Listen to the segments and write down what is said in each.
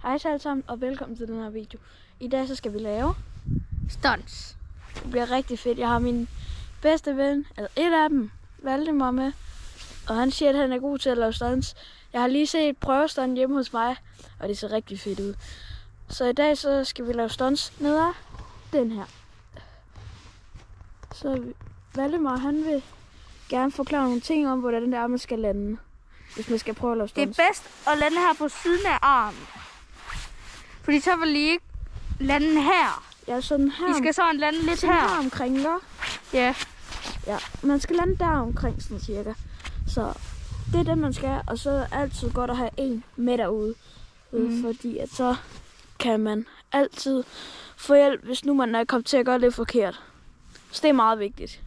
Hej alle sammen, og velkommen til den her video. I dag så skal vi lave stunts. Det bliver rigtig fedt. Jeg har min bedste ven, eller et af dem, Valdemar med. Og han siger, at han er god til at lave stunts. Jeg har lige set prøvestunt hjemme hos mig, og det ser rigtig fedt ud. Så i dag så skal vi lave stunts ned ad den her. Så Valdemar, han vil gerne forklare nogle ting om, hvordan den der man skal lande, hvis man skal prøve at lave stunts. Det er bedst at lande her på siden af armen. Fordi så vil I ikke lande her. Ja, sådan her. I skal sådan lande lidt sådan her. her omkring, ikke? Ja. Ja, man skal lande der omkring, sådan cirka. Så det er det, man skal. Og så er det altid godt at have en med derude. Fordi at så kan man altid få hjælp, hvis nu man er kommet til at gøre det forkert. Så det er meget vigtigt.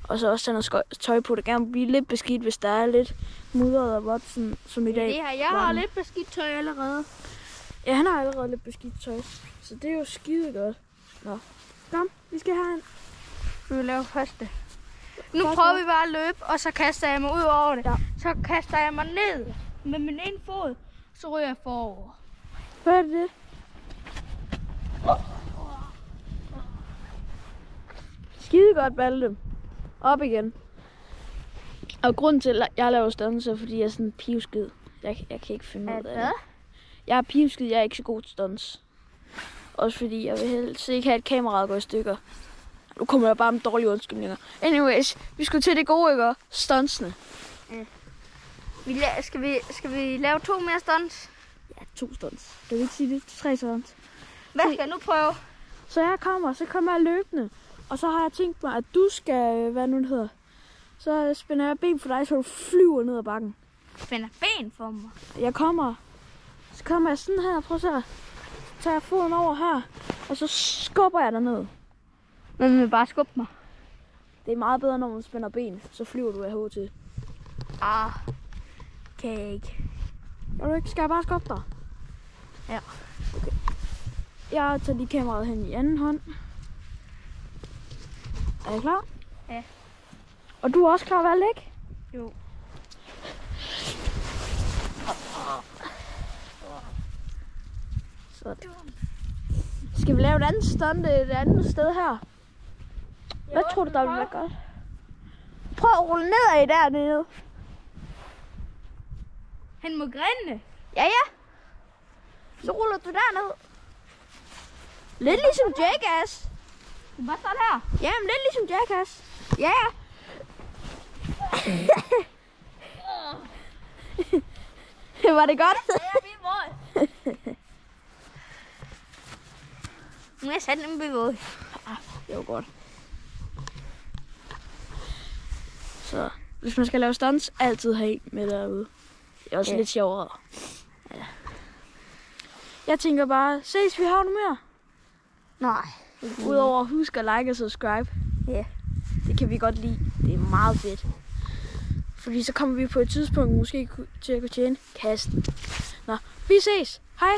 Og så også tage noget tøj på. Det kan blive lidt beskidt, hvis der er lidt mudret og vådt, som i dag. Det her, jeg har lidt beskidt tøj allerede. Ja, han har allerede lidt beskidt tøj. Så det er jo skide godt. Nå, kom, vi skal herind. Vi vil lave første. Nu prøver vi bare at løbe, og så kaster jeg mig ud over det. Ja. Så kaster jeg mig ned med min ene fod, så ryger jeg forover. Hør det? Skide godt, Balde. Op igen. Og grunden til, at jeg laver stunts, er fordi jeg er sådan en pivskid. Jeg kan ikke finde ud af det. Jeg er pivskid, jeg er ikke så god til stunts. Også fordi jeg vil helst ikke have et kamera, der går i stykker. Nu kommer jeg bare med dårlige undskyldninger. Anyways, vi skulle til det gode, ikke? Stuntsene. Skal vi lave 2 mere stunts? Ja, 2 stunts. Kan vi ikke sige det? 3 stunts. Hvad skal jeg nu prøve? Så kommer jeg løbende. Og så har jeg tænkt mig, at du skal, hvad nu det hedder. Så spænder jeg ben for dig, så du flyver ned ad bakken. Spænder ben for mig? Så kommer jeg sådan her, prøv at tage foden over her, og så skubber jeg dig ned. Men vil bare skubbe mig? Det er meget bedre, når man spænder ben, så flyver du af hovedet til. Kan jeg ikke. Gør du ikke? Skal jeg bare skubbe dig? Ja. Okay. Jeg tager lige kameraet hen i anden hånd. Er I klar? Ja. Og du er også klar, Valde, ikke? Jo. Sådan. Skal vi lave et andet stunt et andet sted her? Hvad tror du, der vil være godt? Prøv at rulle nedad dernede. Han må grænne. Ja. Så ruller du derned. Lidt ligesom Jackass. Du bare starte her. Jamen, lidt ligesom Jackass. Ja. Var det godt? Ja, jeg er min mål. Nu er jeg sat en bevåd. Det var godt. Så hvis man skal lave stunts, altid have en med derude. Det er også lidt sjovere. Ja. Jeg tænker bare, ses vi har noget mere? Nej. Udover husk at like og subscribe. Ja. Det kan vi godt lide. Det er meget fedt. Fordi så kommer vi på et tidspunkt måske til at kunne tjene kassen. Nå, vi ses. Hej.